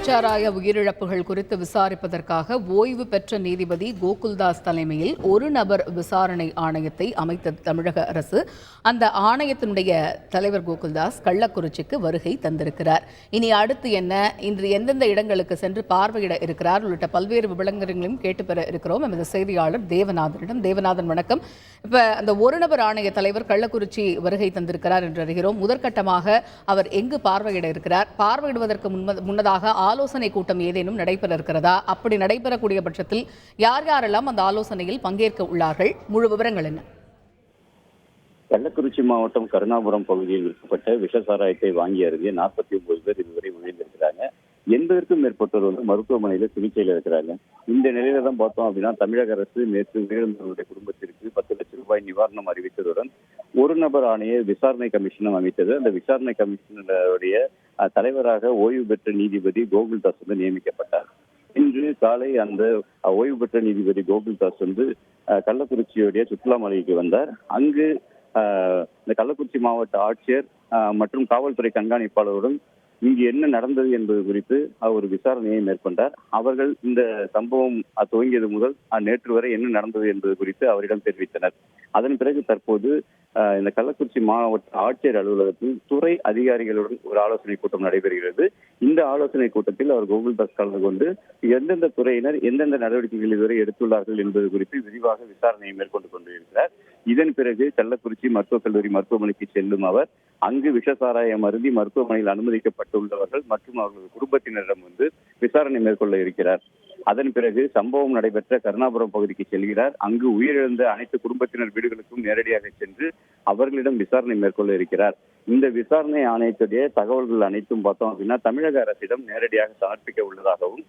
கள்ளச்சாராய உயிரிழப்புகள் குறித்து விசாரிப்பதற்காக ஓய்வு பெற்ற நீதிபதி கோகுல்தாஸ் தலைமையில் ஒரு நபர் விசாரணை ஆணையத்தை அமைத்த தமிழக அரசு அந்த ஆணையத்தினுடைய தலைவர் கோகுல்தாஸ் கள்ளக்குறிச்சிக்கு வருகை தந்திருக்கிறார். இனி அடுத்து என்ன, இன்று எந்தெந்த இடங்களுக்கு சென்று பார்வையிட இருக்கிறார் உள்ளிட்ட பல்வேறு விவரங்களையும் கேட்டு பெற இருக்கிறோம் எமது செய்தியாளர் தேவநாதனிடம். தேவநாதன், வணக்கம். இப்ப அந்த ஒரு நபர் ஆணைய தலைவர் கள்ளக்குறிச்சி வருகை தந்திருக்கிறார் என்று அறிகிறோம். முதற்கட்டமாக அவர் எங்கு பார்வையிட இருக்கிறார்? பார்வையிடுவதற்கு முன்னதாக ஆலோசனை கூட்டம் ஏதேனும் நடைபெற இருக்கிறதா? அப்படி நடைபெறக்கூடிய பட்சத்தில் யார் யாரெல்லாம் அந்த ஆலோசனையில் பங்கேற்க உள்ளார்கள்? முழு விவரங்கள் என்ன? கள்ளக்குறிச்சி மாவட்டம் கருணாபுரம் பகுதியில் விற்கப்பட்ட விஷசாராயத்தை வாங்கி அருகே 49 பேர் இதுவரை உயிரிழந்திருக்கிறாங்க. 80க்கும் மேற்பட்டோர் மருத்துவமனையில சிகிச்சையில் இருக்கிறாங்க. இந்த நிலையில தான் பார்த்தோம் அப்படின்னா தமிழக அரசு நேற்று உயிரிழந்தவருடைய குடும்பத்திற்கு 10 லட்சம் ரூபாய் நிவாரணம் அறிவித்ததுடன் ஒரு நபர் ஆணைய விசாரணை கமிஷனும் அமைத்தது. அந்த விசாரணை கமிஷனுடைய தலைவராக ஓய்வு பெற்ற நீதிபதி கோகுல்தாஸ் நியமிக்கப்பட்டார். இன்று காலை அந்த ஓய்வு பெற்ற நீதிபதி கோகுல்தாஸ் கள்ளக்குறிச்சியுடைய சுற்றுலா மலைக்கு வந்தார். அங்கு இந்த கள்ளக்குறிச்சி மாவட்ட ஆட்சியர் மற்றும் காவல்துறை கண்காணிப்பாளருடன் இங்கு என்ன நடந்தது என்பது குறித்து அவர் விசாரணையை மேற்கொண்டார். அவர்கள் இந்த சம்பவம் துவங்கியது முதல் நேற்று வரை என்ன நடந்தது என்பது குறித்து அவரிடம் தெரிவித்தனர். அதன் பிறகு தற்போது இந்த கள்ளக்குறிச்சி மாவட்ட ஆட்சியர் அலுவலகத்தில் துறை அதிகாரிகளுடன் ஒரு ஆலோசனை கூட்டம் நடைபெறுகிறது. இந்த ஆலோசனை கூட்டத்தில் அவர் கோகுல்தாஸ் கலந்து கொண்டு எந்தெந்த துறையினர் எந்தெந்த நடவடிக்கைகள் இதுவரை எடுத்துள்ளார்கள் என்பது குறித்து விரிவாக விசாரணையை மேற்கொண்டு கொண்டிருக்கிறார். இதன் பிறகு கள்ளக்குறிச்சி மருத்துவக் கல்லூரி மருத்துவமனைக்கு செல்லும் அவர் அங்கு விஷசாராயம் அருந்தி மருத்துவமனையில் அனுமதிக்கப்பட்டுள்ளவர்கள் மற்றும் அவர்களது குடும்பத்தினரிடம் விசாரணை மேற்கொள்ள இருக்கிறார். அதன் பிறகு சம்பவம் நடைபெற்ற கருணாபுரம் பகுதிக்கு செல்கிறார். அங்கு உயிரிழந்த அனைத்து குடும்பத்தினர் வீடுகளுக்கும் நேரடியாக சென்று அவர்களிடம் விசாரணை மேற்கொள்ள இருக்கிறார். இந்த விசாரணை ஆணையத்துடைய தகவல்கள் அனைத்தும் பார்த்தோம் அப்படின்னா தமிழக அரசிடம் நேரடியாக சமர்ப்பிக்க உள்ளதாகவும்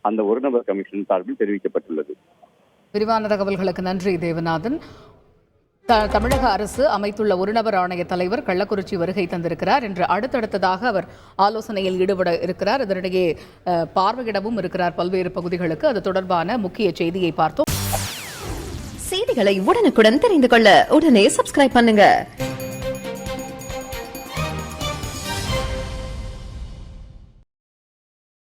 அந்த ஒரு நபர் கமிஷன் சார்பில் தெரிவிக்கப்பட்டுள்ளது. விரிவான தகவல்களுக்கு நன்றி தேவநாதன். தமிழக அரசு அமைத்துள்ள ஒரு நபர் ஆணைய தலைவர் கள்ளக்குறிச்சி வருகை தந்திருக்கிறார் என்று அடுத்தடுத்ததாக அவர் ஆலோசனையில் ஈடுபட இருக்கிறார். இதனிடையே பார்வையிடவும் இருக்கிறார் பல்வேறு பகுதிகளுக்கு. அது தொடர்பான முக்கிய செய்தியை பார்த்தோம். செய்திகளை உடனுக்குடன் தெரிந்து கொள்ள உடனே சப்ஸ்கிரைப் பண்ணுங்க.